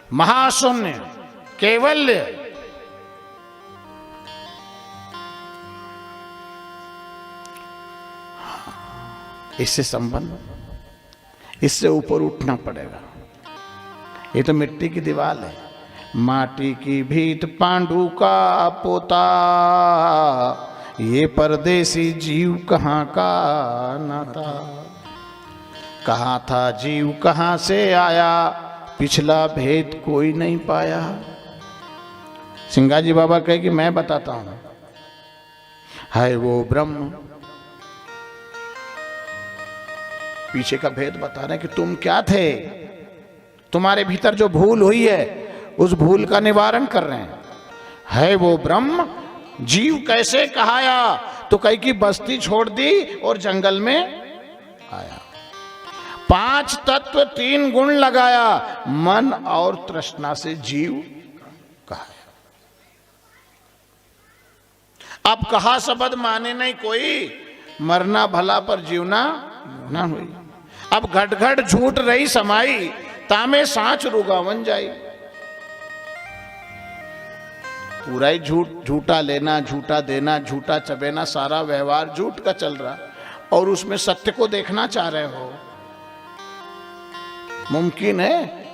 महाशून्य, केवल्य, इससे संबंध, इससे ऊपर उठना पड़ेगा। ये तो मिट्टी की दीवार है। माटी की भीत पांडु का पोता, ये परदेसी जीव कहाँ का नाता। कहाँ था जीव कहाँ से आया, पिछला भेद कोई नहीं पाया। सिंगाजी बाबा कहे कि मैं बताता हूं, है वो ब्रह्म। पीछे का भेद बता रहे हैं कि तुम क्या थे, तुम्हारे भीतर जो भूल हुई है उस भूल का निवारण कर रहे हैं। है वो ब्रह्म, जीव कैसे कहाया, तो कहीं की बस्ती छोड़ दी और जंगल में आया। 5 तत्व 3 गुण लगाया, मन और तृष्णा से जीव कहाया। अब कहा शब्द माने नहीं कोई, मरना भला पर जीवना ना हुई। अब घट घट झूठ रही समाई, तामे सांच रुगावन जाई। पूरा ही झूठा लेना, झूठा देना, झूठा चबेना, सारा व्यवहार झूठ का चल रहा, और उसमें सत्य को देखना चाह रहे हो। मुमकिन है?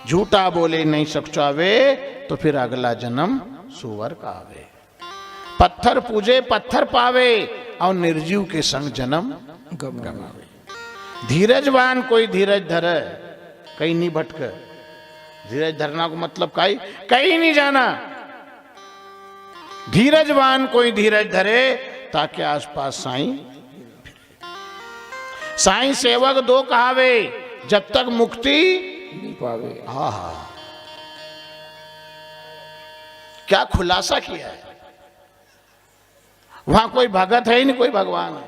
झूठा बोले नहीं सचावे, तो फिर अगला जन्म सुअर का आवे। पत्थर पूजे पत्थर पावे, और निर्जीव के संग जन्म गमावे। धीरजवान कोई धीरज धरे, कहीं नहीं भटके। धीरज धरना को मतलब कहीं नहीं जाना। धीरजवान कोई धीरज धरे, ताकि आसपास साईं साईं सेवक 2 कहावे, जब तक मुक्ति नहीं पावे। हा हा, क्या खुलासा किया है। वहां कोई भगत है ही नहीं, कोई भगवान है।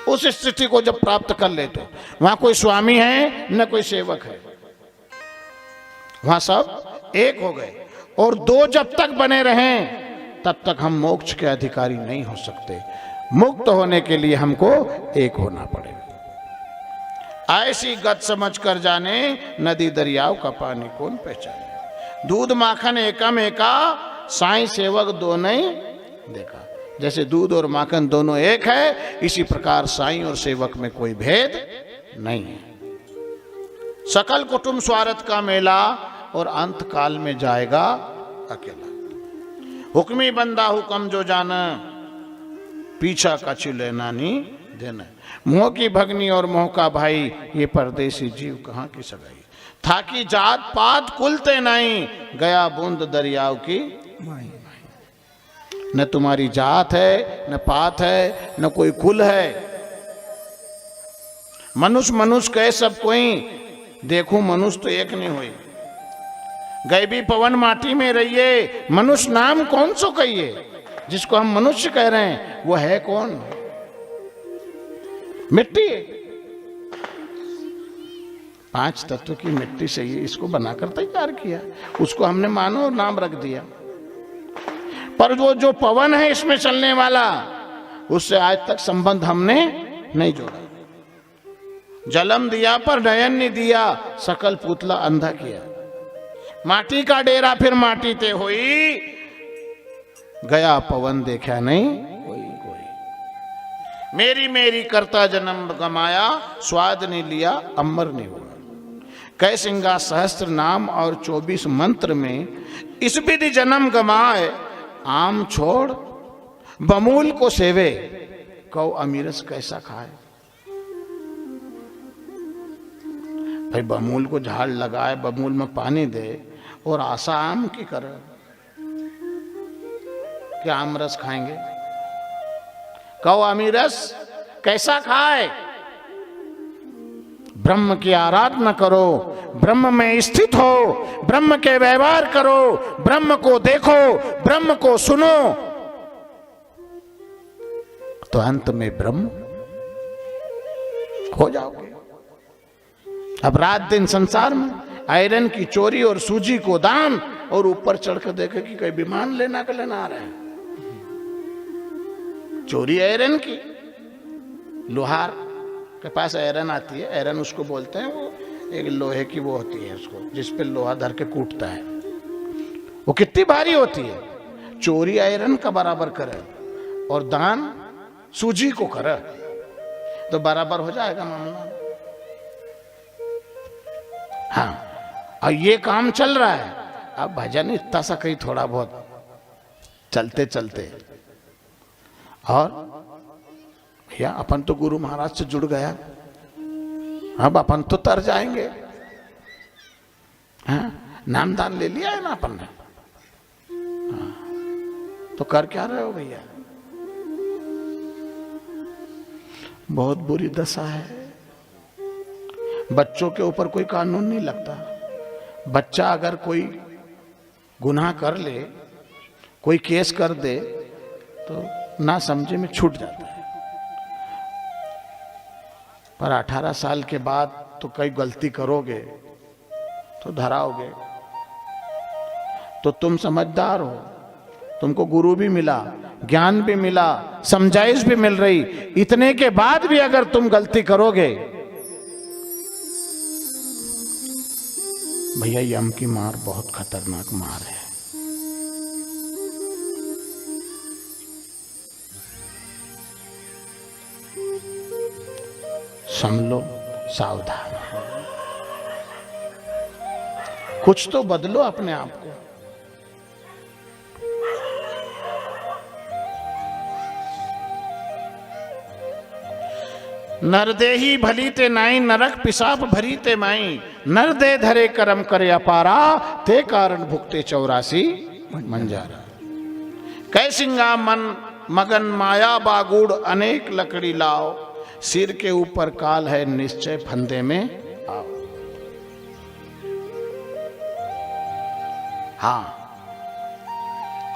उस स्थिति को जब प्राप्त कर ले, तो वहां कोई स्वामी है न कोई सेवक है, वहां सब एक हो गए। और 2 जब तक बने रहें, तब तक हम मोक्ष के अधिकारी नहीं हो सकते। मुक्त होने के लिए हमको एक होना पड़ेगा। ऐसी गत समझ कर जाने, नदी दरियाओं का पानी कौन पहचाने। दूध माखन एकम एका, साईं सेवक 2 नहीं देखा। जैसे दूध और माखन दोनों एक है, इसी प्रकार साईं और सेवक में कोई भेद नहीं है। सकल कुटुंब स्वार्थ का मेला, और अंत काल में जाएगा अकेला। हुक्मी बंदा हुक्म जो जाना, पीछा का चिले नानी देना। मोह की भगनी और मोह का भाई, ये परदेसी जीव कहाँ की सगाई। था कि जात पात कुलते नहीं, गया बूंद दरियाव की माई। न तुम्हारी जात है, न पात है, न कोई कुल है। मनुष्य मनुष्य कहे सब कोई, देखो मनुष्य तो एक नहीं हुई। गए भी पवन माटी में रहिए, मनुष्य नाम कौन सो कहिए। जिसको हम मनुष्य कह रहे हैं, वो है कौन? मिट्टी। 5 तत्व की मिट्टी से ही इसको बनाकर तैयार किया, उसको हमने मानो और नाम रख दिया। पर वो जो पवन है इसमें चलने वाला, उससे आज तक संबंध हमने नहीं जोड़ा। जलम दिया पर नयन नहीं दिया, सकल पुतला अंधा किया। माटी का डेरा फिर माटी ते हुई, गया पवन देखा नहीं कोई। मेरी मेरी करता जन्म गमाया, स्वाद नहीं लिया अमर नहीं हुआ। कै सिंगा सहस्त्र नाम और 24 मंत्र में, इस विधि जन्म गमाए, आम छोड़ बमूल को सेवे, कौ अमीरस कैसा खाए। भाई बमूल को झाड़ लगाए, बमूल में पानी दे, और आशा आम की करे, क्या आम रस खाएंगे। कहो अमीरस कैसा खाए। ब्रह्म की आराधना करो, ब्रह्म में स्थित हो, ब्रह्म के व्यवहार करो, ब्रह्म को देखो, ब्रह्म को सुनो, तो अंत में ब्रह्म हो जाओगे। अब रात दिन संसार में आयरन की चोरी और सूजी को दान, और ऊपर चढ़कर देखे कि कोई विमान लेना आ रहे हैं। चोरी आयरन की, लोहार के पास आयरन आती है, आयरन उसको बोलते हैं, वो एक लोहे की वो होती है उसको, जिस पे लोहा धर के कूटता है, वो कितनी भारी होती है। चोरी आयरन का बराबर करे और दान सूजी को करे तो बराबर हो जाएगा मामला। हाँ, और ये काम चल रहा है। अब भजन इतना सा कहीं थोड़ा बहुत चलते चलते, और भैया अपन तो गुरु महाराज से जुड़ गया, अब अपन तो तर जाएंगे। हाँ, नामदान ले लिया है ना अपन ने, हाँ, तो कर क्या रहे हो भैया? बहुत बुरी दशा है। बच्चों के ऊपर कोई कानून नहीं लगता। बच्चा अगर कोई गुनाह कर ले, कोई केस कर दे, तो ना समझे में छूट जाता है। पर 18 साल के बाद तो कई गलती करोगे तो धराओगे। तो तुम समझदार हो, तुमको गुरु भी मिला, ज्ञान भी मिला, समझाइश भी मिल रही, इतने के बाद भी अगर तुम गलती करोगे, भैया यम की मार बहुत खतरनाक मार है। समझ लो, सावधान हो, कुछ तो बदलो अपने आप को। नरदेही भली ते नाई, नरक पिसाप भरी ते माई, नर दे धरे करम करे अपारा, ते कारण भुगते 84 मंजारा। कैसिंगा मन मगन माया बागुड़, अनेक लकड़ी लाओ, सिर के ऊपर काल है निश्चय, फंदे में आओ। हाँ,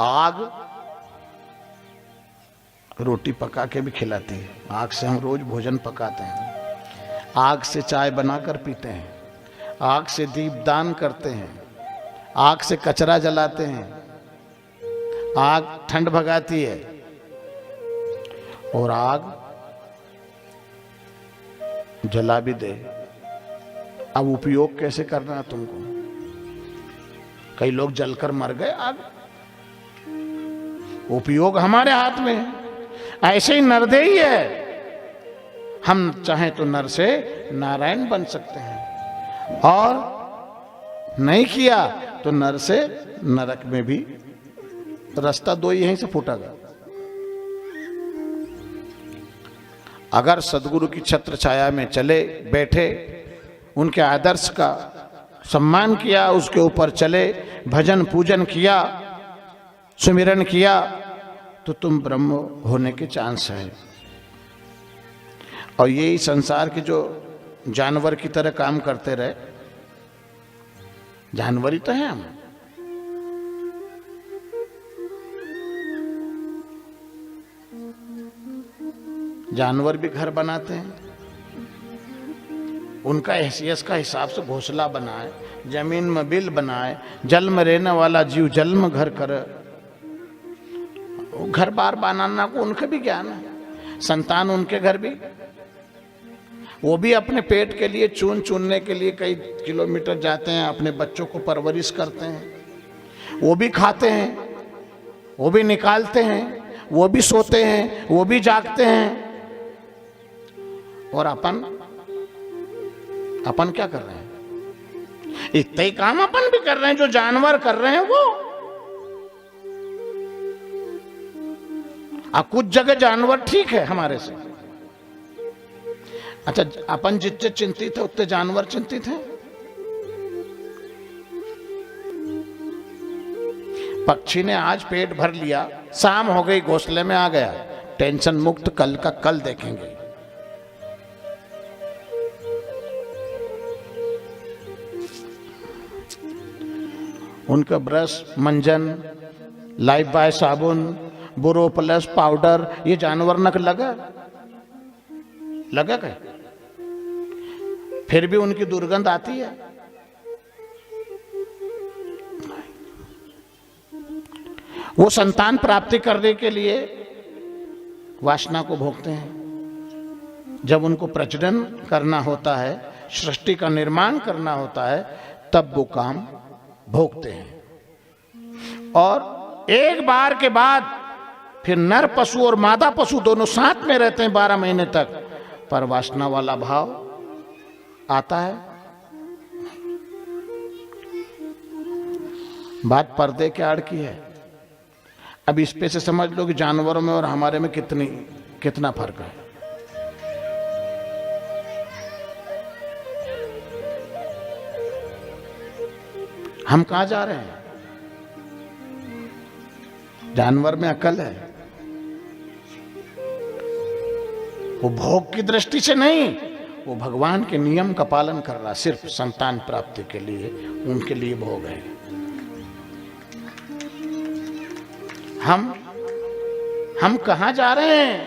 आग रोटी पका के भी खिलाती है। आग से हम रोज भोजन पकाते हैं, आग से चाय बनाकर पीते हैं, आग से दीपदान करते हैं, आग से कचरा जलाते हैं। आग ठंड भगाती है, और आग जला भी दे। अब उपयोग कैसे करना है तुमको? कई लोग जलकर मर गए, आग उपयोग हमारे हाथ में है। ऐसे ही नरदेही है, हम चाहें तो नर से नारायण बन सकते हैं, और नहीं किया तो नर से नरक में भी रास्ता दो ही यहीं से फूटेगा। अगर सदगुरु की छत्र छाया में चले बैठे, उनके आदर्श का सम्मान किया, उसके ऊपर चले, भजन पूजन किया, सुमिरन किया, तो तुम ब्रह्म होने के चांस है। और यही संसार के जो जानवर की तरह काम करते रहे, जानवर ही तो हैं हम। जानवर भी घर बनाते हैं, उनका हैसियत का हिसाब से घोंसला बनाए, जमीन में बिल बनाए, जल में रहने वाला जीव जल में घर करे। घर बार बनाना को उनके भी ज्ञान है। संतान उनके घर भी, वो भी अपने पेट के लिए चून चुनने के लिए कई किलोमीटर जाते हैं, अपने बच्चों को परवरिश करते हैं। वो भी खाते हैं, वो भी निकालते हैं, वो भी सोते हैं, वो भी जागते हैं। और अपन क्या कर रहे हैं? इतना ही काम अपन भी कर रहे हैं जो जानवर कर रहे हैं। वो कुछ जगह जानवर ठीक है हमारे से। अच्छा, अपन जितने चिंतित है उतने जानवर चिंतित हैं। पक्षी ने आज पेट भर लिया, शाम हो गई, घोंसले में आ गया, टेंशन मुक्त, कल का कल देखेंगे। उनका ब्रश, मंजन, लाइफ बॉय साबुन, बुरो प्लस पाउडर, ये जानवर नक लगा क्या? फिर भी उनकी दुर्गंध आती है। वो संतान प्राप्ति करने के लिए वासना को भोगते हैं। जब उनको प्रजनन करना होता है, सृष्टि का निर्माण करना होता है, तब वो काम भोगते हैं। और एक बार के बाद फिर नर पशु और मादा पशु दोनों साथ में रहते हैं 12 महीने तक, पर वासना वाला भाव आता है। बात पर्दे के आड़ की है। अब इस पे से समझ लो कि जानवरों में और हमारे में कितना फर्क है। हम कहां जा रहे हैं? जानवर में अकल है, वो भोग की दृष्टि से नहीं, वो भगवान के नियम का पालन कर रहा, सिर्फ संतान प्राप्ति के लिए, उनके लिए भोग है। हम कहां जा रहे हैं?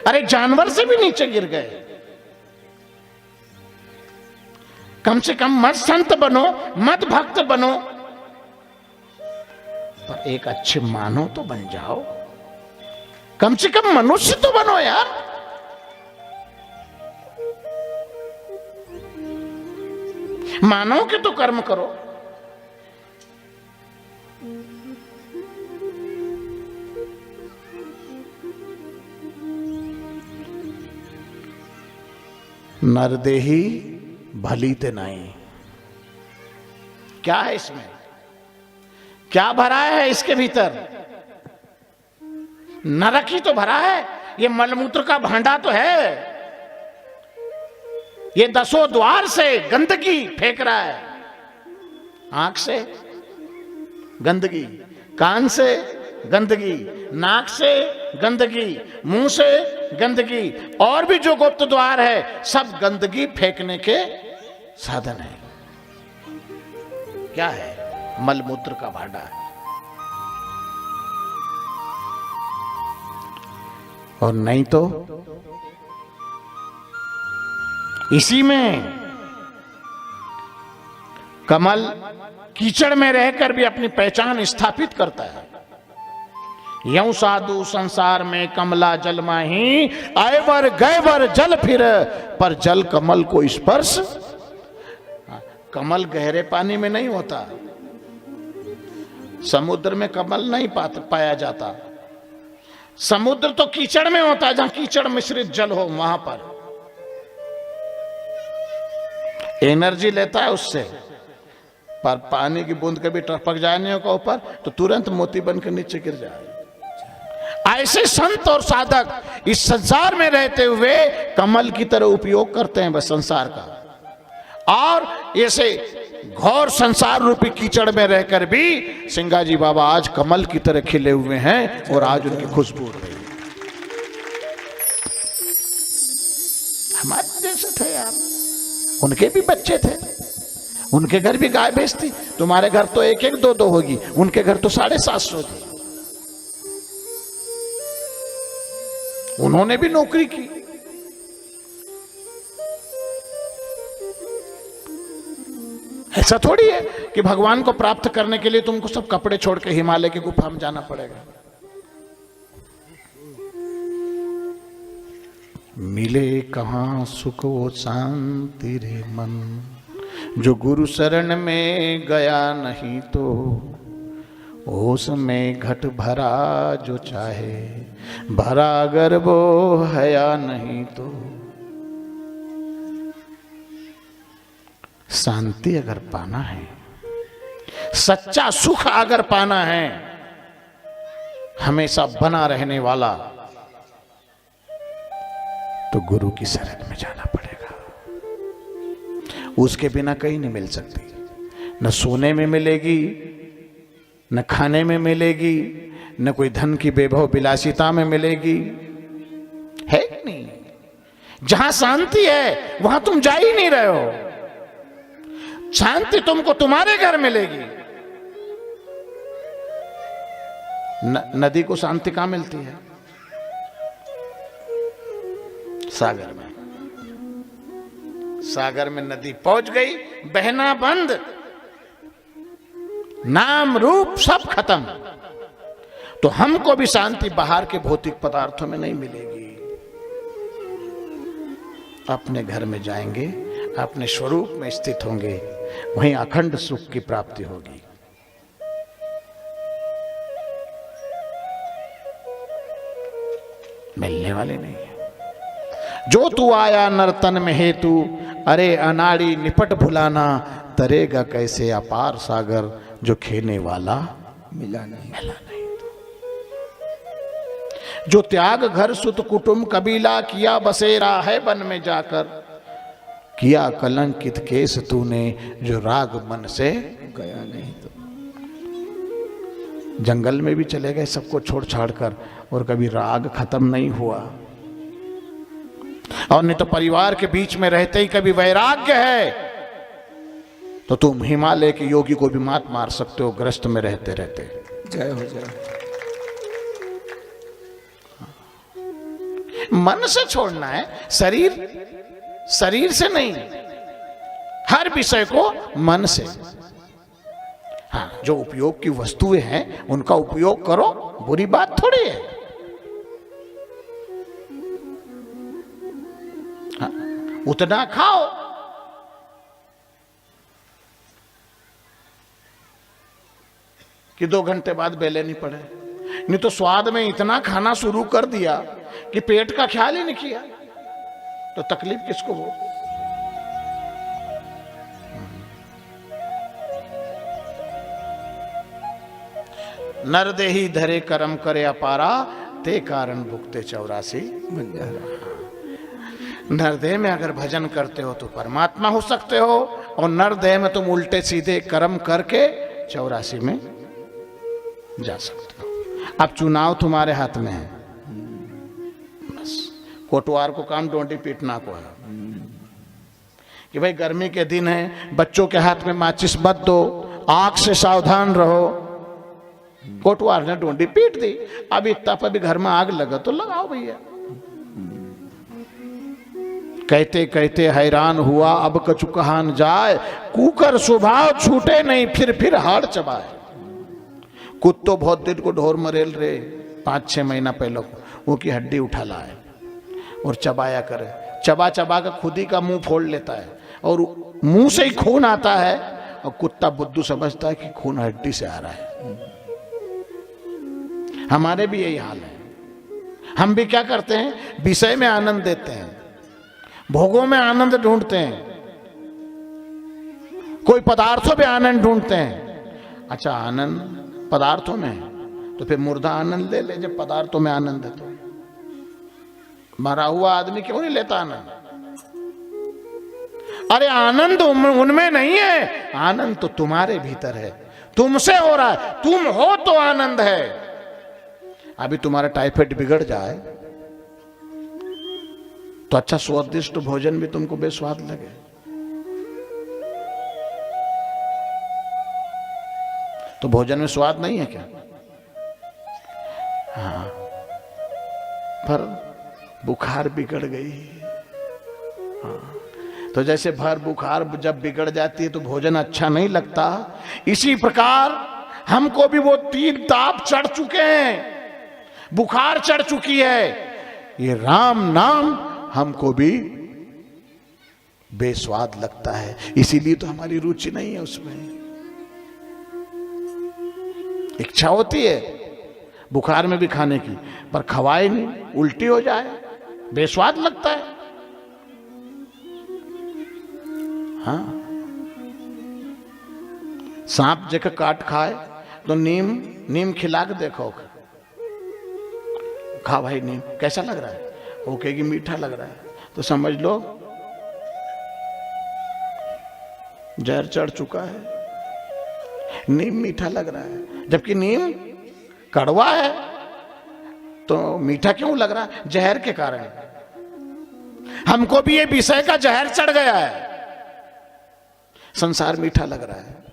अरे जानवर से भी नीचे गिर गए। कम से कम मत संत बनो, मत भक्त बनो, पर एक अच्छे मानव तो बन जाओ। कम से कम मनुष्य तो बनो यार। मानव के तो कर्म करो। नरदेही भली ते नहीं। क्या है इसमें? क्या भरा है इसके भीतर? नरक ही तो भरा है। ये मलमूत्र का भांडा तो है। ये 10 द्वार से गंदगी फेंक रहा है। आंख से गंदगी, कान से गंदगी, नाक से गंदगी, मुंह से गंदगी, और भी जो गुप्त द्वार है सब गंदगी फेंकने के साधन है। क्या है? मलमूत्र का भांडा है। और नहीं तो इसी में कमल कीचड़ में रहकर भी अपनी पहचान स्थापित करता है। यौ साधु संसार में कमला जल माही, आए वर गए वर जल फिर, पर जल कमल को स्पर्श। कमल गहरे पानी में नहीं होता। समुद्र में कमल नहीं पाया जाता। समुद्र तो कीचड़ में होता है, जहां कीचड़ मिश्रित जल हो वहां पर एनर्जी लेता है उससे। पर पानी की बूंद कभी टपक जाने का ऊपर तो तुरंत मोती बनकर नीचे गिर जाए। ऐसे संत और साधक इस संसार में रहते हुए कमल की तरह उपयोग करते हैं बस संसार का, और ऐसे घोर संसार रूपी कीचड़ में रहकर भी सिंगाजी बाबा आज कमल की तरह खिले हुए हैं और आज उनकी खुशबू उड़ रही है। हमारे जैसे थे यार, उनके भी बच्चे थे, उनके घर भी गाय भैंस थी। तुम्हारे घर तो 1-1 2-2 होगी, उनके घर तो 750 थी। उन्होंने भी नौकरी की। ऐसा थोड़ी है कि भगवान को प्राप्त करने के लिए तुमको सब कपड़े छोड़ के हिमालय की गुफा में जाना पड़ेगा। मिले कहां सुख वो शांति रे मन, जो गुरु शरण में गया नहीं तो ओस में घट भरा जो चाहे, भरा अगर वो है या नहीं तो। शांति अगर पाना है, सच्चा सुख अगर पाना है, हमेशा बना रहने वाला, तो गुरु की शरण में जाना पड़ेगा। उसके बिना कहीं नहीं मिल सकती। न सोने में मिलेगी, न खाने में मिलेगी, न कोई धन की वैभव विलासिता में मिलेगी। है नहीं। जहां शांति है वहां तुम जा ही नहीं रहे हो। शांति तुमको तुम्हारे घर मिलेगी। नदी को शांति कहां मिलती है? सागर में। सागर में नदी पहुंच गई, बहना बंद, नाम रूप सब खत्म। तो हमको भी शांति बाहर के भौतिक पदार्थों में नहीं मिलेगी। अपने घर में जाएंगे, अपने स्वरूप में स्थित होंगे, वहीं अखंड सुख की प्राप्ति होगी। मिलने वाले नहीं है। जो तू आया नर्तन में हेतु, अरे अनाड़ी निपट भुलाना, तरेगा कैसे अपार सागर, जो खेने वाला मिला नहीं। जो त्याग घर सुत कुटुंब कबीला, किया बसेरा है वन में जाकर, किया कलंकित केस तूने, जो राग मन से गया नहीं। तो जंगल में भी चले गए सबको छोड़ छाड़ कर, और कभी राग खत्म नहीं हुआ। और नहीं तो परिवार के बीच में रहते ही कभी वैराग्य है तो तुम हिमालय के योगी को भी मात मार सकते हो ग्रस्त में रहते रहते। जय हो जय। मन से छोड़ना है, शरीर से नहीं, हर विषय को मन से। हाँ, जो उपयोग की वस्तुएं हैं उनका उपयोग करो, बुरी बात थोड़ी है। हाँ, उतना खाओ, कि 2 घंटे बाद बेले नहीं पड़े। नहीं तो स्वाद में इतना खाना शुरू कर दिया कि पेट का ख्याल ही नहीं किया, तो तकलीफ किसको हो। नरदेही धरे कर्म करे अपारा, ते कारण भुगते 84 नरदेह में अगर भजन करते हो तो परमात्मा हो सकते हो, और नरदेह में तुम उल्टे सीधे कर्म करके 84 में जा सकते हो। अब चुनाव तुम्हारे हाथ में है, बस कोटवार को काम डोंटी पीटना को है कि भाई गर्मी के दिन है, बच्चों के हाथ में माचिस मत दो, आंख से सावधान रहो। कोटवार ने डोंटी पीट दी, अब इतना पर भी घर में आग लगा तो लगाओ भैया। कहते कहते हैरान हुआ, अब कछु कहा न जाए, कुकर स्वभाव छूटे नहीं, फिर हाड़ चबाए। कुत्तो बहुत दिन को ढोर मरेल रे, 5-6 महीना पहले वो की हड्डी उठा लाए और चबाया करे, चबा चबा कर खुद ही का मुंह फोड़ लेता है, और मुंह से ही खून आता है, और कुत्ता बुद्धू समझता है कि खून हड्डी से आ रहा है। हमारे भी यही हाल है। हम भी क्या करते हैं, विषय में आनंद देते हैं, भोगों में आनंद ढूंढते हैं, कोई पदार्थों में आनंद ढूंढते हैं। अच्छा, आनंद पदार्थों में है तो फिर मुर्दा आनंद ले ले, जब पदार्थों में आनंद है तो मरा हुआ आदमी क्यों नहीं लेता आनंद। अरे आनंद उनमें नहीं है, आनंद तो तुम्हारे भीतर है, तुमसे हो रहा है, तुम हो तो आनंद है। अभी तुम्हारा टाइफाइड बिगड़ जाए तो अच्छा स्वादिष्ट भोजन भी तुमको बेस्वाद लगे, तो भोजन में स्वाद नहीं है क्या? हाँ, पर बुखार बिगड़ गई। हाँ, तो जैसे भर बुखार जब बिगड़ जाती है तो भोजन अच्छा नहीं लगता, इसी प्रकार हमको भी वो 3 ताप चढ़ चुके हैं, बुखार चढ़ चुकी है, ये राम नाम हमको भी बेस्वाद लगता है, इसीलिए तो हमारी रुचि नहीं है उसमें। इच्छा होती है बुखार में भी खाने की, पर खवाए नहीं, उल्टी हो जाए, बेस्वाद लगता है। हाँ, सांप जगह काट खाए तो नीम खिला के देखो, खा भाई नीम कैसा लग रहा है, वो कहेगी मीठा लग रहा है, तो समझ लो जहर चढ़ चुका है। नीम मीठा लग रहा है, जबकि नीम कड़वा है, तो मीठा क्यों लग रहा है? जहर के कारण। हमको भी ये विषय का जहर चढ़ गया है, संसार मीठा लग रहा है,